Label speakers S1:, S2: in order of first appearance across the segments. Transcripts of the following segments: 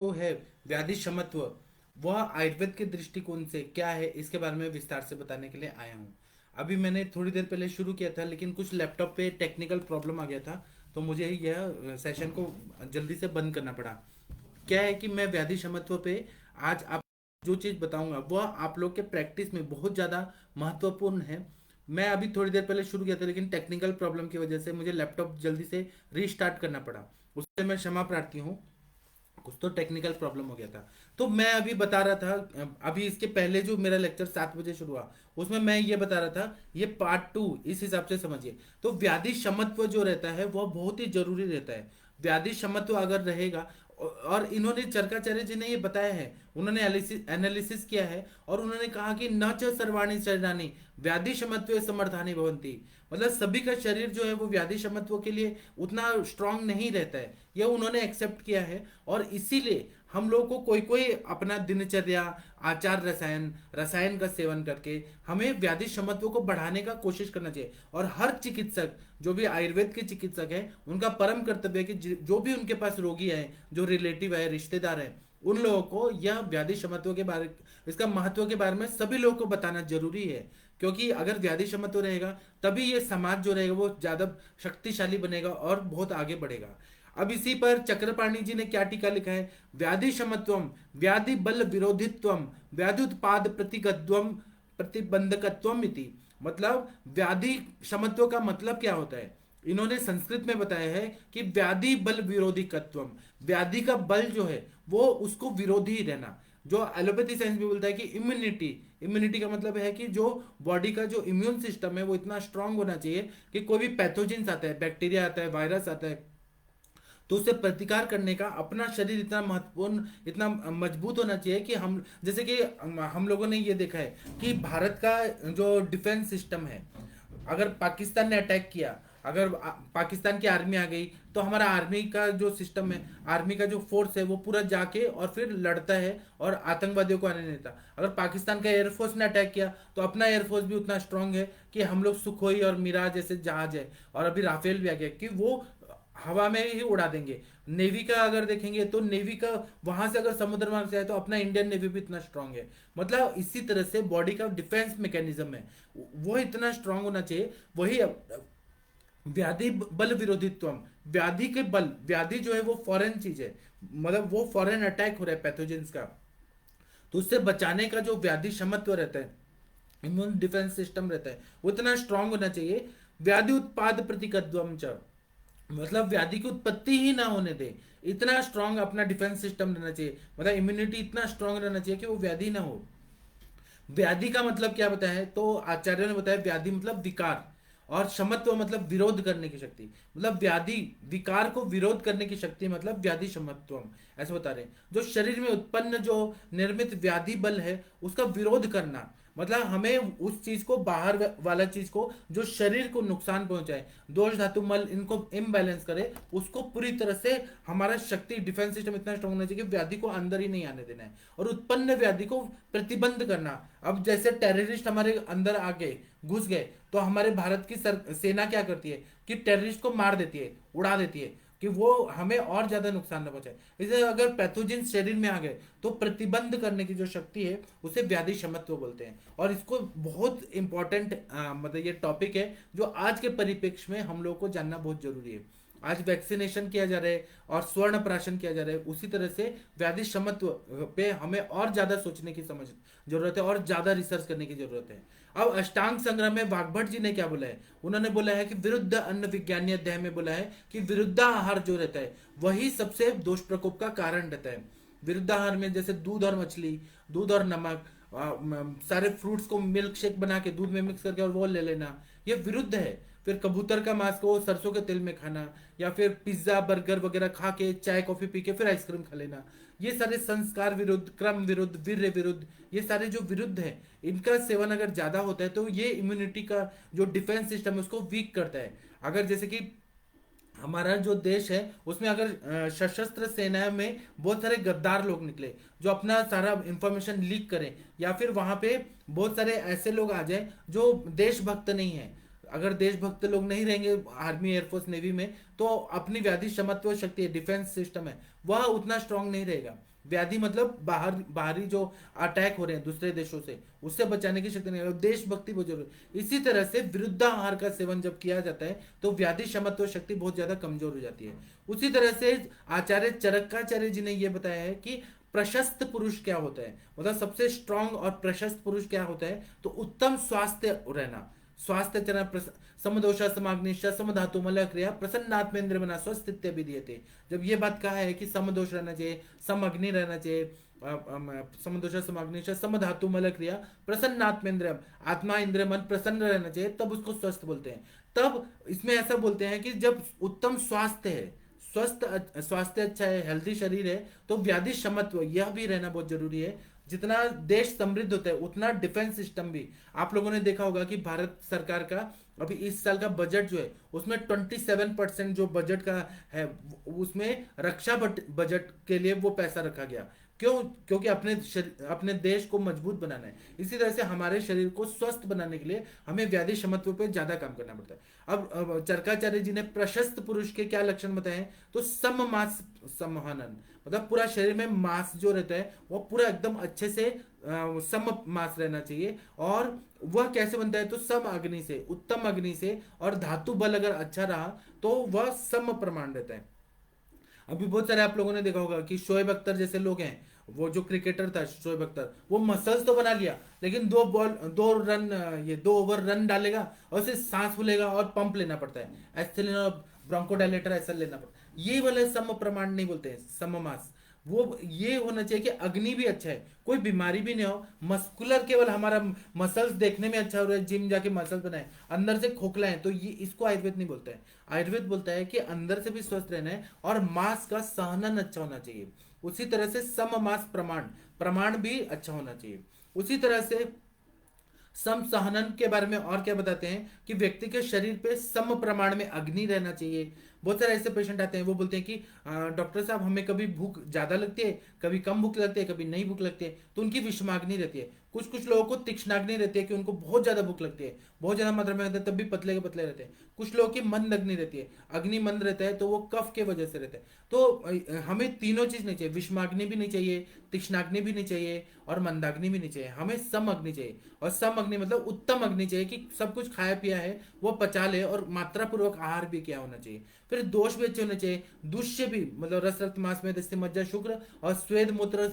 S1: वो है व्याधि क्षमत्व, वह आयुर्वेद के दृष्टिकोण से क्या है इसके बारे में विस्तार से बताने के लिए आया हूँ। अभी मैंने थोड़ी देर पहले शुरू किया था, लेकिन कुछ लैपटॉप पे टेक्निकल प्रॉब्लम आ गया था, तो मुझे यह सेशन को जल्दी से बंद करना पड़ा। क्या है कि मैं व्याधि क्षमत्व पे आज आप जो चीज़ बताऊंगा वह आप लोग के प्रैक्टिस में बहुत ज़्यादा महत्वपूर्ण है। मैं अभी थोड़ी देर पहले शुरू किया था, लेकिन टेक्निकल प्रॉब्लम की वजह से मुझे लैपटॉप जल्दी से रीस्टार्ट करना पड़ा। उससे मैं क्षमा प्रार्थी हूँ, कुछ तो टेक्निकल प्रॉब्लम हो गया था। तो मैं अभी बता रहा था, अभी इसके पहले जो मेरा लेक्चर 7 बजे शुरू हुआ, उसमें मैं ये बता रहा था, ये पार्ट 2 इस हिसाब से समझिए। तो व्याधि क्षमत्व जो रहता है वह बहुत ही जरूरी रहता है। व्याधि क्षमत्व अगर रहेगा, और इन्होंने चरकाचार्य जी ने ये बताया है, उन्होंने एनालिसिस किया है, और उन्होंने कहा कि न च सर्वाणी शरीरानी व्याधि क्षमत्व समर्थानी भवंती। मतलब सभी का शरीर जो है वो व्याधि क्षमत्व के लिए उतना स्ट्रांग नहीं रहता है, यह उन्होंने एक्सेप्ट किया है। और इसीलिए हम लोग को कोई कोई अपना दिनचर्या, आचार, रसायन रसायन का सेवन करके हमें व्याधि क्षमत्व को बढ़ाने का कोशिश करना चाहिए। और हर चिकित्सक, जो भी आयुर्वेद के चिकित्सक हैं, उनका परम कर्तव्य है कि जो भी उनके पास रोगी है, जो रिलेटिव है, रिश्तेदार है, उन लोगों को यह व्याधि क्षमत्व के बारे, इसका महत्व के बारे में सभी लोगों को बताना जरूरी है। क्योंकि अगर व्याधि क्षमत्व रहेगा, तभी ये समाज जो रहेगा वो ज्यादा शक्तिशाली बनेगा और बहुत आगे बढ़ेगा। अब इसी पर चक्रपाणी जी ने क्या टीका लिखा है, व्याधि क्षमत्वम व्याधि बल विरोधित्वम व्याधुत्पाद प्रतिगत्वम प्रतिबंधकत्वम इति। मतलब व्याधि क्षमत्व का मतलब क्या होता है, इन्होंने संस्कृत में बताया है कि व्याधि बल विरोधिकत्वम, व्याधि का बल जो है वो उसको विरोधी ही रहना। जो एलोपैथी साइंस भी बोलता है कि इम्यूनिटी, इम्यूनिटी का मतलब है कि जो बॉडी का जो इम्यून सिस्टम है वो इतना स्ट्रांग होना चाहिए कि कोई भी पैथोजेंस आता है, बैक्टीरिया आता है, वायरस आता है, तो उससे प्रतिकार करने का अपना शरीर इतना महत्वपूर्ण, इतना मजबूत होना चाहिए कि हम, जैसे कि हम लोगों ने ये देखा है कि भारत का जो डिफेंस सिस्टम है, अगर पाकिस्तान ने अटैक किया, अगर पाकिस्तान की आर्मी आ गई, तो हमारा आर्मी का जो सिस्टम है, आर्मी का जो फोर्स है वो पूरा जाके और फिर लड़ता है और आतंकवादियों को आने नहीं देता। अगर पाकिस्तान का एयरफोर्स ने अटैक किया, तो अपना एयरफोर्स भी उतना स्ट्रांग है कि हम लोग सुखोई और मिराज जैसे जहाज है, और अभी राफेल भी आ गया कि वो हवा में ही उड़ा देंगे। नेवी का अगर देखेंगे तो नेवी का वहां से अगर समुद्र मार्ग से आए तो अपना इंडियन नेवी भी इतना स्ट्रांग है। मतलब इसी तरह से बॉडी का डिफेंस मैकेनिज्म है वो इतना स्ट्रांग होना चाहिए। वही व्याधि बल विरोधित्व, व्याधि के बल, व्याधि जो है वो फॉरेन चीज है, मतलब वो फॉरेन अटैक हो रहा है पैथोजेंस का, तो उससे बचाने का जो व्याधि क्षमत्व रहता है, इम्यून डिफेंस सिस्टम रहता है, वो इतना स्ट्रांग होना चाहिए। व्याधि उत्पाद प्रतिकद्वम च, मतलब व्याधि की उत्पत्ति ही ना होने दे, इतना स्ट्रांग अपना डिफेंस सिस्टम रहना चाहिए, मतलब इम्यूनिटी इतना स्ट्रांग रहना चाहिए कि वो व्याधि ना हो। व्याधि का मतलब क्या बताया है, तो आचार्यों ने बताया व्याधि मतलब विकार, और क्षमत्व मतलब विरोध करने की शक्ति। मतलब व्याधि विकार को विरोध करने की शक्ति, मतलब व्याधि क्षमत्व ऐसे बता रहे हैं। जो शरीर में उत्पन्न जो निर्मित व्याधि बल है उसका विरोध करना, मतलब हमें उस चीज को, बाहर वाला चीज को जो शरीर को नुकसान पहुंचाए, दोष धातु मल इनको इम्बैलेंस करे, उसको पूरी तरह से हमारा शक्ति डिफेंस सिस्टम इतना स्ट्रांग होना चाहिए कि व्याधि को अंदर ही नहीं आने देना है, और उत्पन्न व्याधि को प्रतिबंध करना। अब जैसे टेररिस्ट हमारे अंदर आ गए, घुस गए, तो हमारे भारत की सेना क्या करती है कि टेररिस्ट को मार देती है, उड़ा देती है, कि वो हमें और ज्यादा नुकसान न पहुंचाए। इसे अगर पैथोजिन शरीर में आ गए तो प्रतिबंध करने की जो शक्ति है उसे व्याधि क्षमत्व बोलते हैं। और इसको बहुत इंपॉर्टेंट मतलब ये टॉपिक है जो आज के परिप्रेक्ष्य में हम लोग को जानना बहुत जरूरी है। आज वैक्सीनेशन किया जा रहा है और स्वर्ण प्राशन किया जा रहा है, उसी तरह से व्याधि क्षमत्व पे हमें और ज्यादा सोचने की समझ जरूरत है और ज्यादा रिसर्च करने की जरूरत है। अब अष्टांग संग्रह में वाग्भट जी ने क्या बोला है, उन्होंने बोला है कि विरुद्ध अन्न विज्ञानी अध्याय में बोला है कि विरुद्धाहार जो रहता है वही सबसे दोष प्रकोप का कारण रहता है। विरुद्धाहार में जैसे दूध और मछली, दूध और नमक, सारे फ्रूट्स को मिल्क शेक बना के दूध में मिक्स करके और वो ले लेना, ये विरुद्ध है। फिर कबूतर का मांस को सरसों के तेल में खाना, या फिर पिज्जा बर्गर वगैरह खा के चाय कॉफी पी के फिर आइसक्रीम खा लेना, ये सारे संस्कार विरुद्ध, क्रम विरुद्ध, वीर्य विरुद्ध, ये सारे जो विरुद्ध है, इनका सेवन अगर ज्यादा होता है तो ये इम्यूनिटी का जो डिफेंस सिस्टम है उसको वीक करता है। अगर जैसे कि हमारा जो देश है उसमें अगर सशस्त्र सेना में बहुत सारे गद्दार लोग निकले जो अपना सारा इंफॉर्मेशन लीक करें, या फिर वहां पे बहुत सारे ऐसे लोग आ जाए जो देशभक्त नहीं है, अगर देशभक्त लोग नहीं रहेंगे आर्मी, एयरफोर्स, नेवी में, तो अपनी व्याधि क्षमत्व शक्ति है, डिफेंस सिस्टम है, वह उतना स्ट्रांग नहीं रहेगा। व्याधि मतलब बाहरी जो अटैक हो रहे हैं दूसरे देशों से, उससे बचाने की शक्ति नहीं है। देशभक्ति बहुत जरूरी है। इसी तरह से विरुद्धाहार का सेवन जब किया जाता है तो व्याधि क्षमत्व शक्ति बहुत ज्यादा कमजोर हो जाती है। उसी तरह से आचार्य चरकाचार्य जी ने यह बताया है कि प्रशस्त पुरुष क्या होता है, मतलब सबसे स्ट्रांग और प्रशस्त पुरुष क्या होता है, तो उत्तम स्वास्थ्य रहना, स्वास्थ्य चरण समदोषा समाग्निशा समधातु मल क्रिया प्रसन्नात्मेंद्र बना स्वस्थ इत्यादि दिए थे। जब ये बात कहा है कि समदोष रहना चाहिए, समअग्नि रहना चाहिए, समदोषा समाग्निशा समधातु मल क्रिया प्रसन्नात्मेंद्र, आत्मा इंद्र मन प्रसन्न रहना चाहिए, तब उसको स्वस्थ बोलते हैं। तब इसमें ऐसा बोलते हैं कि जब उत्तम स्वास्थ्य है, स्वस्थ स्वास्थ्य अच्छा है, हेल्थी शरीर है, तो व्याधि क्षमत्व यह भी रहना बहुत जरूरी है। जितना देश समृद्ध होता है उतना डिफेंस सिस्टम भी, आप लोगों ने देखा होगा कि भारत सरकार का अभी इस साल का बजट जो है उसमें 27% जो बजट का है उसमें रक्षा बजट के लिए वो पैसा रखा गया। क्यों? क्योंकि अपने देश को मजबूत बनाना है। इसी तरह से हमारे शरीर को स्वस्थ बनाने के लिए हमें व्याधि क्षमत्व पे ज्यादा काम करना पड़ता है। अब चरकाचार्य जी ने प्रशस्त पुरुष के क्या लक्षण बताए हैं, तो सम मास संवहनन, मतलब पूरा शरीर में मांस जो रहता है वो पूरा एकदम अच्छे से सम मास रहना चाहिए। और वह कैसे बनता है, तो सम अग्नि से, उत्तम अग्नि से, और धातु बल अगर अच्छा रहा तो वह सम प्रमाण रहता है। अभी बहुत सारे आप लोगों ने देखा होगा कि शोएब अख्तर जैसे लोग हैं, वो जो क्रिकेटर था शोएब अख्तर, वो मसल्स तो बना लिया लेकिन दो रन, ये 2 ओवर रन डालेगा और उसे सांस फूलेगा और पंप लेना पड़ता है, एस्थेलिन और ब्रोंकोडायलेटर ऐसा लेना पड़ता है। ये वाले सम प्रमाण नहीं बोलते हैं, सममास। वो ये होना चाहिए कि अग्नि भी अच्छा है, कोई बीमारी भी नहीं हो, मस्कुलर केवल हमारा मसल्स देखने में अच्छा हो रहा है, जिम जाके मसल्स बनाए, अंदर से खोखला है, तो ये इसको आयुर्वेद नहीं बोलता है। आयुर्वेद बोलता है कि अंदर से भी स्वस्थ रहना है और मांस का सहनन अच्छा होना चाहिए। उसी तरह से सम मास प्रमाण, प्रमाण भी अच्छा होना चाहिए। उसी तरह से सम सहनन के बारे में और क्या बताते हैं कि व्यक्ति के शरीर पे सम प्रमाण में अग्नि रहना चाहिए। बहुत सारे ऐसे पेशेंट आते हैं, वो बोलते हैं कि डॉक्टर साहब हमें कभी भूख ज्यादा लगती है, कभी कम भूख लगती है, कभी नहीं भूख लगती है, तो उनकी विषमाग्नि रहती है। कुछ कुछ लोगों को तीक्ष्णाग्नि रहती है कि उनको बहुत ज्यादा भूख लगती है, बहुत ज्यादा मात्रा में रहता है, तब भी पतले के पतले रहते हैं। कुछ लोगों की मंद अग्नि रहती है, अग्नि मंद रहता है तो वो कफ के वजह से रहता है। तो हमें तीनों चीज नहीं चाहिए, विषमाग्नि भी नहीं चाहिए, तीक्ष्णाग्नि भी नहीं चाहिए और मंदाग्नि भी नहीं चाहिए, हमें सम अग्नि चाहिए। और सम अग्नि मतलब उत्तम अग्नि चाहिए कि सब कुछ खाया पिया है वो पचा ले और मात्रा पूर्वक आहार भी किया होना चाहिए। फिर दोष भी अच्छे होने चाहिए, दुष्य भी, मतलब रस रक्त मांस में दस्ती मज्जा शुक्र और स्वेद मूत्र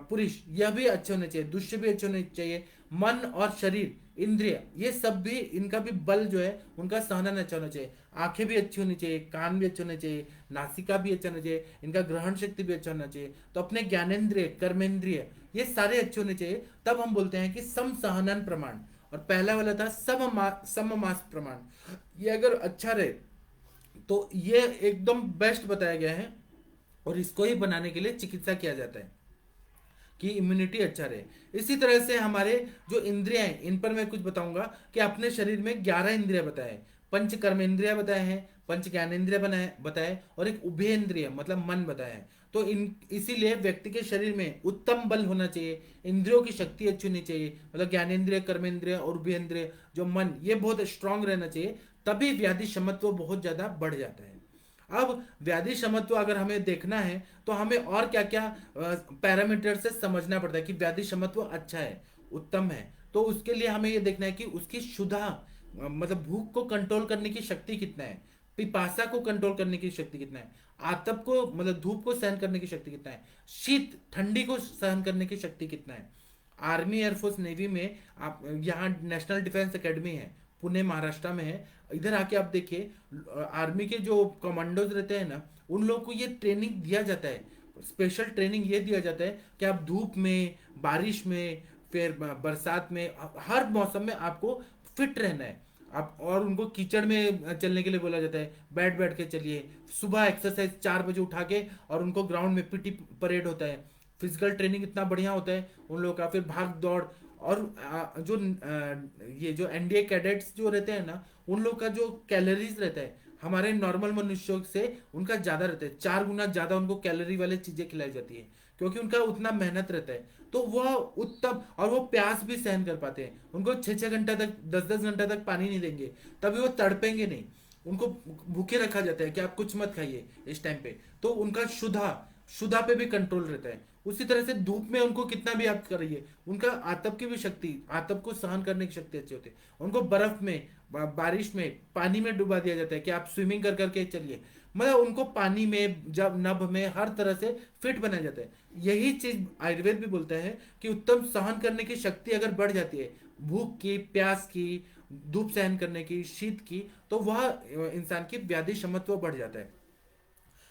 S1: पुरुष, यह भी अच्छे होने चाहिए, दुष्य भी अच्छे होने चाहिए। मन और शरीर इंद्रिय ये सब भी, इनका भी बल जो है उनका सहनन अच्छा होना चाहिए। आंखें भी अच्छी होनी चाहिए, कान भी अच्छे होने चाहिए, नासिका भी अच्छा होना चाहिए, इनका ग्रहण शक्ति भी अच्छा होना चाहिए। तो अपने ज्ञानेन्द्रिय कर्मेंद्रिय ये सारे अच्छे होने चाहिए, तब हम बोलते हैं कि सम सहनन प्रमाण। और पहला वाला था सम मास प्रमाण, ये अगर अच्छा रहे तो ये एकदम बेस्ट बताया गया है। और इसको ही बनाने के लिए चिकित्सा किया जाता है कि इम्यूनिटी अच्छा रहे। इसी तरह से हमारे जो इंद्रियां हैं इन पर मैं कुछ बताऊंगा कि अपने शरीर में 11 इंद्रिय बताए, पंच कर्मेंद्रिय बताए हैं, पंच ज्ञानेन्द्रिय बनाए बताए, और एक उभयेंद्रिय मतलब मन बताया है। तो इन इसीलिए व्यक्ति के शरीर में उत्तम बल होना चाहिए, इंद्रियों की शक्ति अच्छी होनी चाहिए, मतलब ज्ञानेन्द्रिय कर्मेंद्रिय और उभयेंद्रिय जो मन ये बहुत स्ट्रांग रहना चाहिए, तभी व्याधि क्षमत्व बहुत ज्यादा बढ़ जाता है। अब व्याधि क्षमत्व अगर हमें देखना है तो हमें और क्या क्या पैरामीटर से समझना पड़ता है कि व्याधि क्षमत्व अच्छा है, उत्तम है। तो उसके लिए हमें ये देखना है कि उसकी क्षुधा, मतलब भूख को कंट्रोल करने की शक्ति कितना है, पिपासा को कंट्रोल करने की शक्ति कितना है, आतप को मतलब धूप को सहन करने की शक्ति कितना है, शीत ठंडी को सहन करने की शक्ति कितना है। आर्मी एयरफोर्स नेवी में आप, यहाँ नेशनल डिफेंस एकेडमी है, पुणे महाराष्ट्र में है, इधर आके आप देखिए आर्मी के जो कमांडोज रहते हैं ना, उन लोगों को ये ट्रेनिंग दिया जाता है, स्पेशल ट्रेनिंग ये दिया जाता है कि आप धूप में, बारिश में, फिर बरसात में, हर मौसम में आपको फिट रहना है। आप, और उनको कीचड़ में चलने के लिए बोला जाता है, बैठ बैठ के चलिए, सुबह एक्सरसाइज 4 बजे उठा के, और उनको ग्राउंड में पीटी परेड होता है, फिजिकल ट्रेनिंग इतना बढ़िया होता है उन लोगों का, फिर भाग दौड़। और ये जो एनडीए कैडेट्स जो रहते हैं ना, उन लोग का जो कैलोरीज रहता है हमारे नॉर्मल मनुष्यों से उनका ज्यादा रहता है, 4 गुना ज्यादा उनको कैलोरी वाले चीजें खिलाई जाती है, क्योंकि उनका उतना मेहनत रहता है। तो वह उत्तम, और वो प्यास भी सहन कर पाते हैं, उनको 6-6 घंटा तक, 10-10 घंटा तक पानी नहीं देंगे तभी वो तड़पेंगे नहीं, उनको भूखे रखा जाता है कि आप कुछ मत खाइए इस टाइम पे, तो उनका शुदा शुदा पे भी कंट्रोल रहता है। उसी तरह से धूप में उनको कितना भी आप करिए, उनका आतप की भी शक्ति, आतप को सहन करने की शक्ति अच्छी होती है। उनको बर्फ में, बारिश में, पानी में डुबा दिया जाता है कि आप स्विमिंग कर करके चलिए, मतलब उनको पानी में, जब नभ में, हर तरह से फिट बनाया जाता है। यही चीज आयुर्वेद भी बोलता है कि उत्तम सहन करने की शक्ति अगर बढ़ जाती है, भूख की, प्यास की, धूप सहन करने की, शीत की, तो वह इंसान की व्याधि क्षमत्व बढ़ जाता है।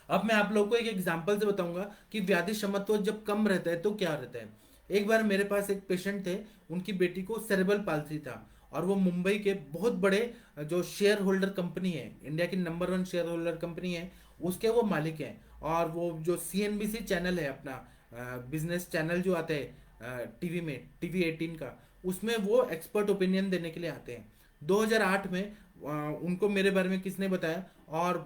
S1: अब मैं आप लोगों को एक एग्जांपल से बताऊंगा कि व्याधि क्षमत्व जब कम रहता है तो क्या रहता है। एक बार मेरे पास एक पेशेंट थे, उनकी बेटी को सेरेब्रल पाल्सी था, और वो मुंबई के बहुत बड़े जो शेयर होल्डर कंपनी है, इंडिया की नंबर 1 शेयर होल्डर कंपनी है, उसके वो मालिक हैं। और वो जो सीएनबीसी चैनल है अपना, बिजनेस चैनल जो आता है टीवी में, टीवी 18 का, उसमें वो एक्सपर्ट ओपिनियन देने के लिए आते हैं। 2008 में उनको मेरे बारे में किसने बताया, और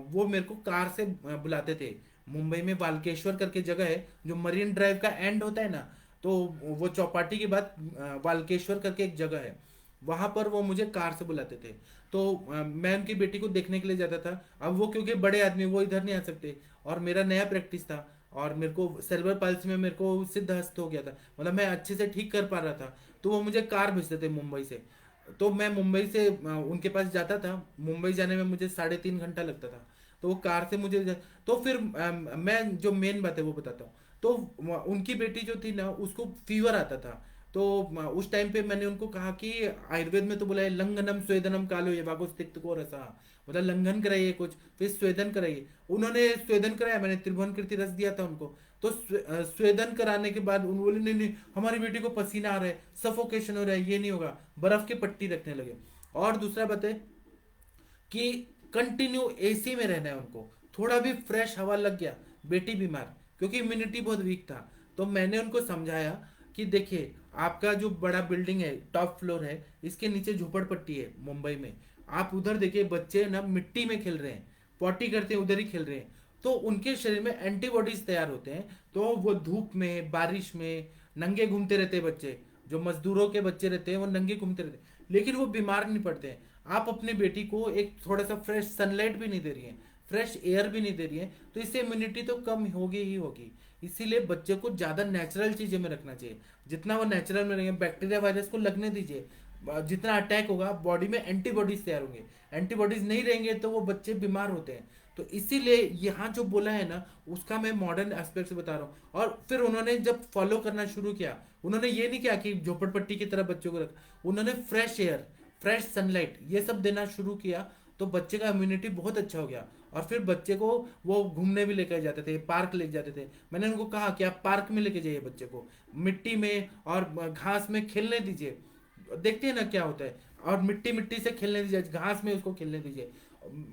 S1: वो मेरे को कार से बुलाते थे। मुंबई में वाल्केश्वर करके जगह है, जो मरीन ड्राइव का एंड होता है ना, तो वो चौपाटी के बाद वाल्केश्वर करके एक जगह है, वहां पर वो मुझे कार से बुलाते थे। तो मैं उनकी बेटी को देखने के लिए जाता था। अब वो क्योंकि बड़े आदमी, वो इधर नहीं आ सकते, और मेरा नया प्रैक्टिस था, और मेरे को सेरेब्रल पाल्सी में मेरे को सिद्ध हस्त हो गया था, मतलब मैं अच्छे से ठीक कर पा रहा था। तो वो मुझे कार भेजते थे मुंबई से। तो मैं मुंबई से उनके पास जाता था। मुंबई जाने में मुझे 3.5 घंटा लगता था। तो वो कार से मुझे तो फिर मैं जो मेन बात है वो बताता हूँ। तो उनकी बेटी जो थी ना, उसको फीवर आता था। तो उस टाइम पे मैंने उनको कहा कि आयुर्वेद में तो बोला है लंघनम स्वेदनम कालो ये वागो स्तिक्त को रसा, मतलब लंघन कराइए कुछ, फिर स्वेदन कराइए। उन्होंने स्वेदन कराया, मैंने त्रिभुवन कीर्ति रस दिया था उनको। तो स्वेदन कराने के बाद उन बोले नहीं नहीं, हमारी बेटी को पसीना आ रहा है, सफोकेशन हो रहा है, ये नहीं होगा, बर्फ की पट्टी रखने लगे। और दूसरा बात है कि कंटिन्यू एसी में रहना है उनको, थोड़ा भी फ्रेश हवा लग गया बेटी बीमार, क्योंकि इम्यूनिटी बहुत वीक था। तो मैंने उनको समझाया कि देखिए, आपका जो बड़ा बिल्डिंग है, टॉप फ्लोर है, इसके नीचे झोपड़पट्टी है मुंबई में। आप उधर देखिए, बच्चे ना मिट्टी में खेल रहे हैं, पॉटी करते हैं उधर ही खेल रहे हैं, तो उनके शरीर में एंटीबॉडीज तैयार होते हैं। तो वो धूप में, बारिश में नंगे घूमते रहते हैं बच्चे, जो मजदूरों के बच्चे रहते हैं वो नंगे घूमते रहते हैं, लेकिन वो बीमार नहीं पड़ते हैं। आप अपने बेटी को एक थोड़ा सा फ्रेश सनलाइट भी नहीं दे रही है, फ्रेश एयर भी नहीं दे रही है, तो इससे इम्यूनिटी तो कम होगी ही होगी। इसीलिए बच्चे को ज्यादा नेचुरल चीजें में रखना चाहिए। जितना वो नेचुरल में रहेंगे, बैक्टीरिया वायरस को लगने दीजिए, जितना अटैक होगा बॉडी में एंटीबॉडीज तैयार होंगे। एंटीबॉडीज नहीं रहेंगे तो वो बच्चे बीमार होते हैं। तो इसीलिए यहाँ जो बोला है ना, उसका मैं मॉडर्न एस्पेक्ट से बता रहा हूँ। और फिर उन्होंने जब फॉलो करना शुरू किया, उन्होंने ये नहीं किया कि झोपड़पट्टी की तरह बच्चों को रखा, उन्होंने फ्रेश एयर, फ्रेश सनलाइट, ये सब देना शुरू किया। तो बच्चे का इम्यूनिटी बहुत अच्छा हो गया। और फिर बच्चे को वो घूमने भी लेकर जाते थे, पार्क ले जाते थे। मैंने उनको कहा कि आप पार्क में लेके जाइए बच्चे को, मिट्टी में और घास में खेलने दीजिए, देखते हैं ना क्या होता है। और मिट्टी मिट्टी से खेलने दीजिए, घास में उसको खेलने दीजिए।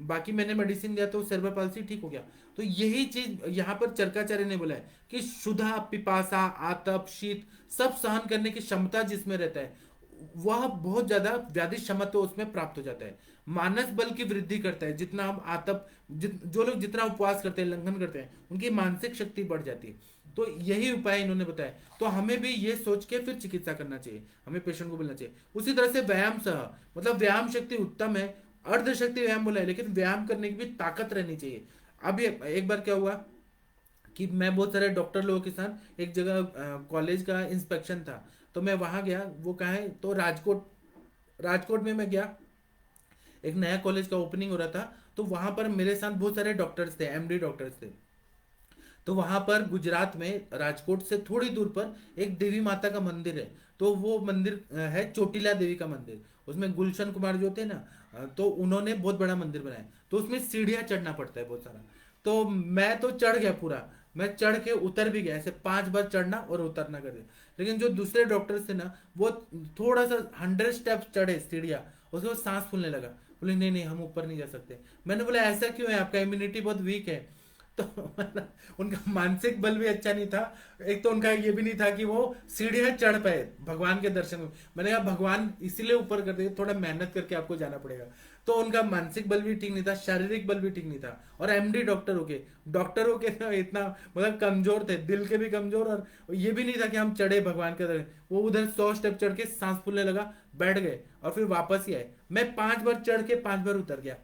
S1: बाकी मैंने मेडिसिन दिया तो सेरेब्रल पाल्सी ठीक हो गया। तो यही चीज यहाँ पर चरकाचार्य ने बोला है कि क्षुधा, पिपासा, आतप, शीत सब सहन करने की क्षमता जिसमें रहता है, वह बहुत ज्यादा व्याधि क्षमत्व उसमें प्राप्त हो जाता है। मानस बल की वृद्धि करता है। जितना हम आतप, जो लोग जितना उपवास करते हैं, लंघन करते हैं, उनकी मानसिक शक्ति बढ़ जाती है। तो यही उपाय इन्होंने बताया। तो हमें भी ये सोच के फिर चिकित्सा करना चाहिए, हमें पेशेंट को बोलना चाहिए। उसी तरह से व्यायाम सह, मतलब व्यायाम शक्ति उत्तम है, अर्ध शक्ति व्यायाम बोला है, लेकिन व्यायाम करने की भी ताकत रहनी चाहिए। अब एक बार क्या हुआ कि मैं बहुत सारे डॉक्टर लोगों के साथ एक जगह कॉलेज का इंस्पेक्शन था, तो मैं वहां गया। वो कहाँ है, तो राजकोट, राजकोट में मैं गया। एक नया कॉलेज का ओपनिंग हो रहा था, तो वहां पर मेरे साथ बहुत सारे डॉक्टर्स थे, एमडी डॉक्टर्स थे। तो वहां पर गुजरात में राजकोट से थोड़ी दूर पर एक देवी माता का मंदिर है। तो वो मंदिर है चोटिला देवी का मंदिर। उसमें गुलशन कुमार जो थे ना, तो उन्होंने बहुत बड़ा मंदिर बनाया। तो उसमें सीढ़ियां चढ़ना पड़ता है बहुत सारा। तो मैं तो चढ़ गया पूरा, मैं चढ़ के उतर भी गया, ऐसे 5 बार चढ़ना और उतरना कर दिया। लेकिन जो दूसरे डॉक्टर्स थे ना, वो थोड़ा सा 100 स्टेप्स चढ़े सीढ़ियाँ, उसके बाद सांस फूलने लगा। बोले नहीं नहीं, हम ऊपर नहीं जा सकते। मैंने बोला ऐसा क्यों है, आपका इम्यूनिटी बहुत वीक है। तो मतलब उनका मानसिक बल भी अच्छा नहीं था। एक तो उनका ये भी नहीं था कि वो सीढ़ियां चढ़ पाए भगवान के दर्शन में। मैंने कहा भगवान इसीलिए ऊपर कर दिए, थोड़ा मेहनत करके आपको जाना पड़ेगा। तो उनका मानसिक बल भी ठीक नहीं था, शारीरिक बल भी ठीक नहीं था। और एमडी डॉक्टर हो के ना इतना मतलब कमजोर थे, दिल के भी कमजोर। और ये भी नहीं था कि हम चढ़े भगवान के दर्शन। वो उधर 100 स्टेप चढ़ के सांस फूलने लगा, बैठ गए और फिर वापस ही आए। मैं 5 बार चढ़ के 5 बार उतर गया।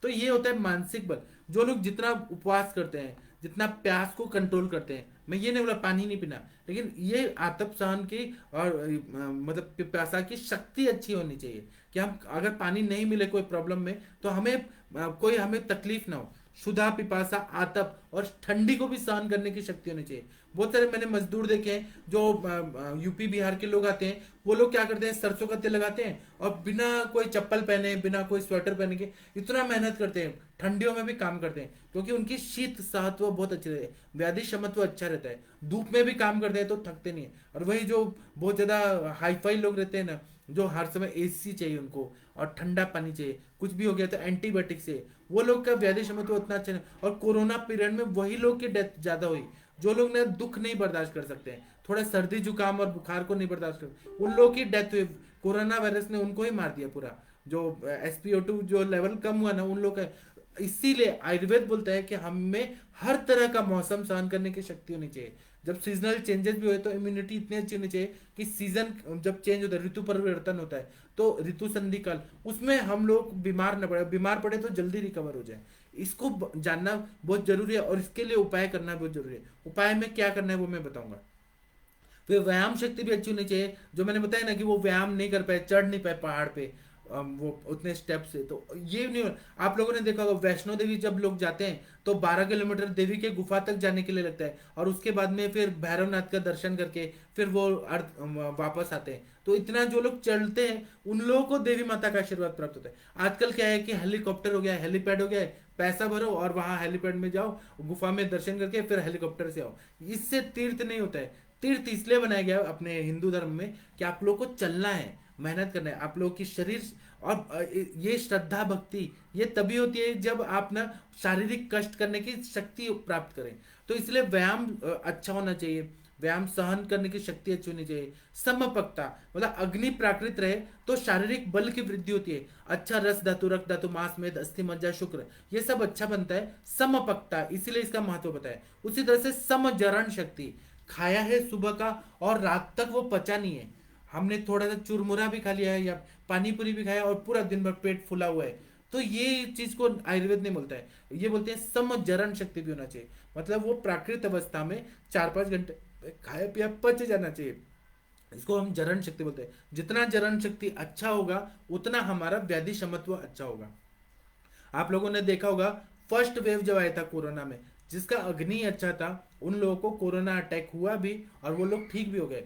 S1: तो ये होता है मानसिक बल। जो लोग जितना उपवास करते हैं, जितना प्यास को कंट्रोल करते हैं। मैं ये नहीं बोला पानी नहीं पीना, लेकिन ये आतप सहन की और मतलब पिपासा की शक्ति अच्छी होनी चाहिए कि हम अगर पानी नहीं मिले कोई प्रॉब्लम में तो हमें कोई हमें तकलीफ ना हो। क्षुधा पिपासा आतप और ठंडी को भी सहन करने की शक्ति होनी चाहिए। बहुत सारे मैंने मजदूर देखे हैं जो यूपी बिहार के लोग आते हैं, वो लोग क्या करते हैं, सरसों का तेल लगाते हैं और बिना कोई चप्पल पहने बिना कोई स्वेटर पहने के इतना मेहनत करते हैं, ठंडियों में भी काम करते हैं, क्योंकि उनकी शीत सहत्व बहुत अच्छे रहते हैं, व्याधि क्षमत्व अच्छा रहता है, धूप में भी काम करते हैं तो थकते नहीं है। और वही जो बहुत ज्यादा हाईफाई लोग रहते हैं ना, जो हर समय एसी चाहिए उनको और ठंडा पानी चाहिए, कुछ भी हो गया तो एंटीबायोटिक से, वो लोग का व्याधि क्षमत्व उतना अच्छा नहीं। और कोरोना पीरियड में वही लोग की डेथ ज्यादा हुई जो लोग ना दुख नहीं बर्दाश्त कर सकते हैं, थोड़ा सर्दी जुकाम और बुखार को नहीं बर्दाश्त कर, उन लोगों की डेथ हुई। कोरोना वायरस ने उनको ही मार दिया पूरा। जो SpO2 जो लेवल कम हुआ ना उन लोग का। इसीलिए आयुर्वेद बोलता है कि हमें हर तरह का मौसम सहन करने की शक्ति होनी चाहिए। जब सीजनल चेंजेस भी हुए तो इम्यूनिटी इतनी अच्छी होनी चाहिए कि सीजन जब चेंज होता है, ऋतु परिवर्तन होता है, तो ऋतु संधि काल उसमें हम लोग बीमार न पड़े, बीमार पड़े तो जल्दी रिकवर हो जाए। इसको जानना बहुत जरूरी है और इसके लिए उपाय करना बहुत जरूरी है। उपाय में क्या करना है वो मैं बताऊंगा। फिर व्यायाम शक्ति भी अच्छी होनी चाहिए। जो मैंने बताया ना कि वो व्यायाम नहीं कर पाए, चढ़ नहीं पाए पहाड़ पे वो उतने स्टेप से, तो ये नहीं आप लोगों ने देखा होगा वैष्णो देवी जब लोग जाते हैं तो 12 किलोमीटर देवी के गुफा तक जाने के लिए लगता है, और उसके बाद में फिर भैरवनाथ का दर्शन करके फिर वो अर्थ वापस आते हैं। तो इतना जो लोग चलते हैं उन लोगों को देवी माता का आशीर्वाद प्राप्त होता है। आजकल क्या है कि हेलीकॉप्टर हो गया है, हेलीपैड हो गया है, पैसा भरो और वहां हेलीपैड में जाओ, गुफा में दर्शन करके फिर हेलीकॉप्टर से आओ। इससे तीर्थ नहीं होता है। तीर्थ इसलिए बनाया गया अपने हिंदू धर्म में कि आप लोग को चलना है, मेहनत करना है, आप लोग की शरीर। और ये श्रद्धा भक्ति ये तभी होती है जब आप ना शारीरिक कष्ट करने की शक्ति प्राप्त करें। तो इसलिए व्यायाम अच्छा होना चाहिए, व्यायाम सहन करने की शक्ति अच्छी होनी चाहिए। समपक्ता मतलब अग्नि प्राकृत रहे तो शारीरिक बल की वृद्धि होती है। अच्छा रस धातु, रक्त धातु, मांस मेद, अस्थि मज्जा, शुक्र, ये सब अच्छा बनता है। समपक्ता इसीलिए इसका महत्व बताया। उसी तरह से समजरण शक्ति, खाया है सुबह का और रात तक वो पचा नहीं है, हमने थोड़ा सा चुरमुरा भी खा लिया है या पानी पूरी भी खाया और पूरा दिन भर पेट फुला हुआ है, तो ये चीज को आयुर्वेद नहीं बोलता है। ये बोलते हैं समजरण शक्ति भी होना चाहिए, मतलब वो प्राकृत अवस्था में 4-5 घंटे खाया पिया पच जाना चाहिए। इसको हम जरण शक्ति बोलते हैं। जितना जरण शक्ति अच्छा होगा उतना हमारा व्याधि क्षमत्व अच्छा होगा। आप लोगों ने देखा होगा फर्स्ट वेव जब आया था कोरोना में, जिसका अग्नि अच्छा था उन लोगों को कोरोना अटैक हुआ भी और वो लोग ठीक भी हो गए।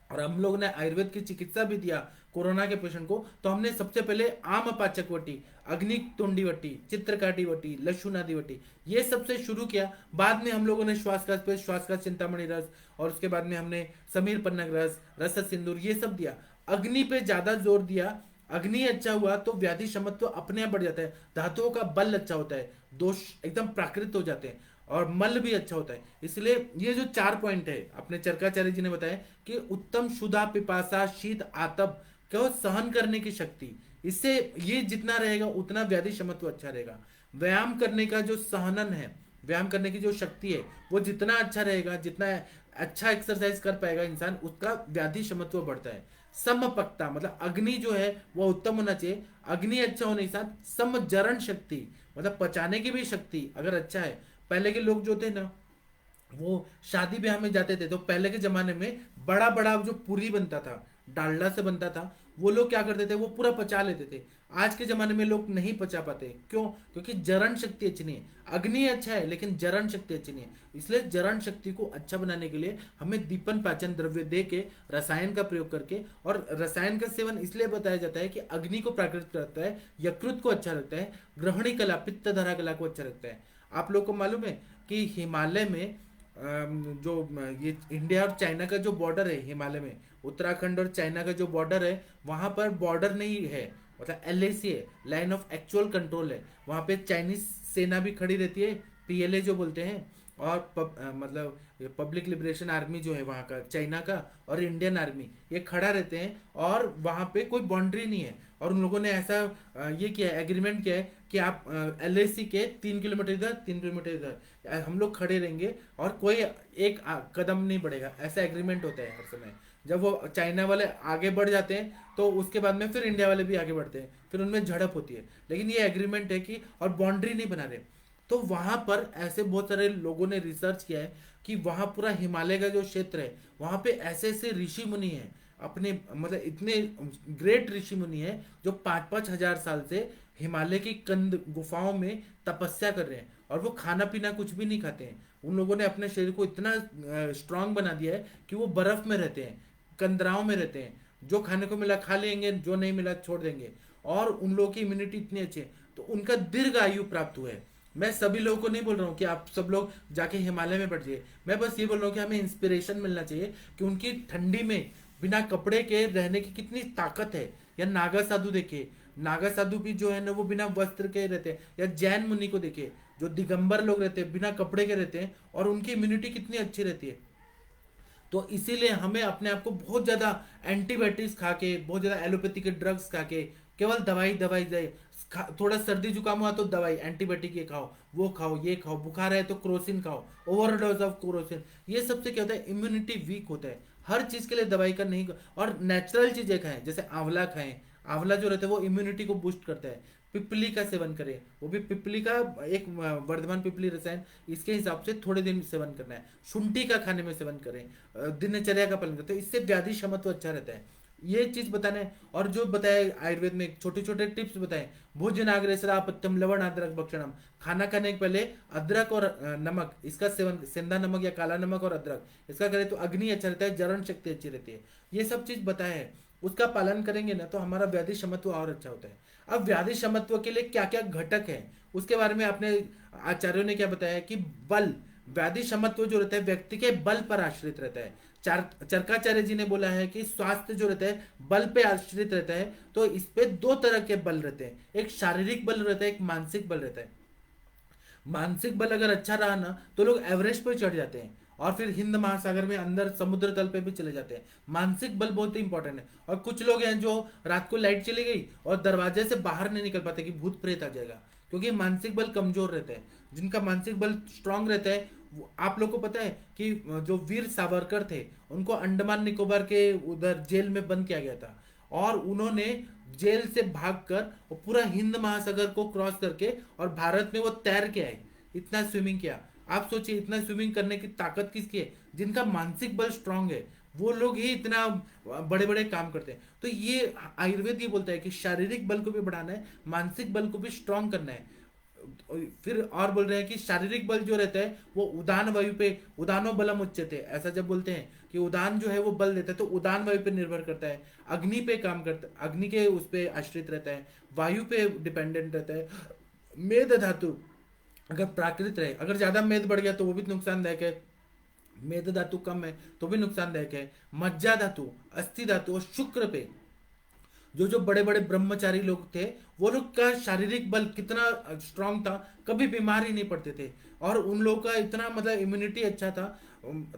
S1: और हम लोग ने आयुर्वेद की चिकित्सा भी दिया कोरोना के पेशेंट को। तो हमने सबसे पहले आम पाचक वटी, अग्नि तुंडी वटी, चित्रकाटी वटी, लशुनादि वटी, ये सबसे शुरू किया। बाद में हम लोगों ने श्वास का चिंतामणि रस, और उसके बाद में हमने समीर पन्नग रस, रस सिंदूर, ये सब दिया। अग्नि पे ज्यादा जोर दिया। अग्नि अच्छा हुआ तो व्याधि क्षमत्व तो अपने आप बढ़ जाता है, धातुओं का बल अच्छा होता है, दोष एकदम प्राकृत हो जाते हैं और मल भी अच्छा होता है। इसलिए ये जो 4 पॉइंट है अपने चरकाचार्य जी ने बताया कि उत्तम क्षुधा पिपासा शीत आतप को सहन करने की शक्ति, इससे ये जितना रहेगा उतना व्याधि क्षमत्व अच्छा रहेगा। व्यायाम करने का जो सहनन है, व्यायाम करने की जो शक्ति है, वो जितना अच्छा रहेगा, जितना अच्छा एक्सरसाइज कर पाएगा इंसान, उसका व्याधि क्षमत्व बढ़ता है। समपक्ता मतलब अग्नि जो है वो उत्तम होना चाहिए। अग्नि अच्छा होने के साथ समजरण शक्ति मतलब पचाने की भी शक्ति अगर अच्छा है। पहले के लोग जो थे ना, वो शादी ब्याह में जाते थे तो पहले के जमाने में बड़ा बड़ा जो पूरी बनता था, डालडा से बनता था, वो लोग क्या करते थे, वो पूरा पचा लेते थे। आज के जमाने में लोग नहीं पचा पाते, क्यों? क्योंकि जरण शक्ति अच्छी नहीं है। अग्नि अच्छा है लेकिन जरण शक्ति अच्छी नहीं है। इसलिए जरण शक्ति को अच्छा बनाने के लिए हमें दीपन पाचन द्रव्य दे के, रसायन का प्रयोग करके, और रसायन का सेवन इसलिए बताया जाता है कि अग्नि को प्राकृत करता है, यकृत को अच्छा रखता है, ग्रहणी कला पित्त धारा कला को अच्छा रखता है। आप लोग को मालूम है कि हिमालय में जो ये इंडिया और चाइना का जो बॉर्डर है, हिमालय में उत्तराखंड और चाइना का जो बॉर्डर है, वहां पर बॉर्डर नहीं है, मतलब LAC है, लाइन ऑफ एक्चुअल कंट्रोल है। वहां पे चाइनीज सेना भी खड़ी रहती है, PLA जो बोलते हैं, और मतलब पब्लिक लिबरेशन आर्मी जो है वहाँ का चाइना का, और इंडियन आर्मी, ये खड़ा रहते हैं और वहाँ पे कोई बाउंड्री नहीं है। और उन लोगों ने ऐसा ये किया है, एग्रीमेंट किया है कि आप LAC के 3 किलोमीटर इधर 3 किलोमीटर इधर हम लोग खड़े रहेंगे और कोई एक कदम नहीं बढ़ेगा, ऐसा एग्रीमेंट होता है हर समय। जब वो चाइना वाले आगे बढ़ जाते हैं तो उसके बाद में फिर इंडिया वाले भी आगे बढ़ते हैं, फिर उनमें झड़प होती है, लेकिन ये एग्रीमेंट है कि, और बाउंड्री नहीं बना रहे। तो वहां पर ऐसे बहुत सारे लोगों ने रिसर्च किया है कि वहां पूरा हिमालय का जो क्षेत्र है वहां पे ऐसे ऐसे ऋषि मुनि हैं, अपने मतलब इतने ग्रेट ऋषि मुनि हैं जो 5-5 हजार साल से हिमालय की कंद गुफाओं में तपस्या कर रहे हैं, और वो खाना पीना कुछ भी नहीं खाते हैं। उन लोगों ने अपने शरीर को इतना स्ट्रांग बना दिया है कि वो बर्फ में रहते हैं, कंदराओं में रहते हैं, जो खाने को मिला खा लेंगे, जो नहीं मिला छोड़ देंगे, और उन लोगों की इम्यूनिटी इतनी अच्छी है, तो उनका दीर्घ आयु प्राप्त हुआ है। मैं सभी लोगों को नहीं बोल रहा हूँ कि आप सब लोग जाके हिमालय में बैठ जाइए, मैं बस ये बोल रहा हूँ कि हमें इंस्पिरेशन मिलना चाहिए कि उनकी ठंडी में बिना कपड़े के रहने की कितनी ताकत है। या नागा साधु देखिए, नागा साधु भी जो है ना वो बिना वस्त्र के रहते हैं। या जैन मुनि को देखिए, जो दिगंबर लोग रहते हैं बिना कपड़े के रहते हैं, और उनकी इम्यूनिटी कितनी अच्छी रहती है। तो इसीलिए हमें अपने आप को बहुत ज्यादा एंटीबायोटिक्स खा के, बहुत ज्यादा एलोपैथी के ड्रग्स खा के, केवल दवाई दवाई दे, थोड़ा सर्दी जुकाम हुआ तो दवाई एंटीबायोटिक ये खाओ, वो खाओ, ये खाओ, बुखार है तो क्रोसिन खाओ, ओवरडोज ऑफ क्रोसिन, ये सबसे क्या होता है, इम्यूनिटी वीक होता है। हर चीज के लिए दवाई का नहीं, और नेचुरल चीजें खाएं, जैसे आंवला खाएं। आंवला जो रहता है वो इम्यूनिटी को बूस्ट करता है। पिपली का सेवन करें, वो भी पिपली का एक वर्धमान पिपली रसायन, इसके हिसाब से थोड़े दिन सेवन करना है। शुंठी का खाने में सेवन करें, दिनचर्या का पालन करते हैं, इससे व्याधि क्षमत्व अच्छा रहता है। ये चीज बताना है। और जो बताया आयुर्वेद में छोटे छोटे टिप्स बताए, भोजन अग्रेसरा पत्यम लवण अदरक भक्षणम, खाना खाने के पहले अदरक और नमक इसका सेवन, सेंधा नमक या काला नमक और अदरक इसका करें तो अग्नि अच्छा रहता है, जरण शक्ति अच्छी रहती है। ये सब चीज बताया है, उसका पालन करेंगे ना तो हमारा व्याधि क्षमत्व और अच्छा होता है। अब व्याधि क्षमत्व के लिए क्या क्या घटक है उसके बारे में अपने आचार्यों ने क्या बताया कि बल, व्याधि क्षमत्व जो रहता है व्यक्ति के बल पर आश्रित रहता है। चरकाचार्य जी ने बोला है कि स्वास्थ्य जो रहता है बल पे आश्रित रहता है। तो इस पे दो तरह के बल रहते हैं, एक शारीरिक बल रहता है, एक मानसिक बल रहता है। मानसिक बल अगर अच्छा रहा ना तो लोग एवरेस्ट पे चढ़ जाते हैं, और फिर हिंद महासागर में अंदर समुद्र तल पे भी चले जाते हैं। मानसिक बल बहुत ही इंपॉर्टेंट है। और कुछ लोग हैं जो रात को लाइट चली गई और दरवाजे से बाहर नहीं निकल पाते कि भूत प्रेत आ जाएगा, क्योंकि मानसिक बल कमजोर रहता है। जिनका मानसिक बल स्ट्रांग रहता है, आप लोग को पता है कि जो वीर सावरकर थे उनको अंडमान निकोबार के उधर जेल में बंद किया गया था, और उन्होंने जेल से भागकर और पूरा हिंद महासागर को क्रॉस करके और भारत में वो तैर के आए, इतना स्विमिंग किया। आप सोचिए इतना स्विमिंग करने की ताकत किसकी है, जिनका मानसिक बल स्ट्रांग है, वो लोग ही इतना बड़े बड़े काम करते हैं। तो ये आयुर्वेद ये बोलता है कि शारीरिक बल को भी बढ़ाना है, मानसिक बल को भी स्ट्रांग करना है। फिर और बोल रहे हैं कि शारीरिक बल जो रहता है वो उदान वायु पे, उदानो बलम उच्यते, ऐसा जब बोलते हैं कि उदान जो है वो बल देता है, तो उदान वायु पे निर्भर करता है, अग्नि पे काम करता है, अग्नि के उस पे आश्रित रहता है, वायु पे डिपेंडेंट रहता है। मेद धातु अगर प्राकृत रहे, अगर ज्यादा मेद बढ़ गया तो वो भी नुकसानदायक है, मेद धातु कम है तो भी नुकसानदायक है। मज्जा धातु, अस्थि धातु और शुक्र पे, जो जो बड़े बड़े ब्रह्मचारी लोग थे वो लोग का शारीरिक बल कितना स्ट्रांग था, कभी बीमार ही नहीं पड़ते थे, और उन लोगों का इतना मतलब इम्यूनिटी अच्छा था।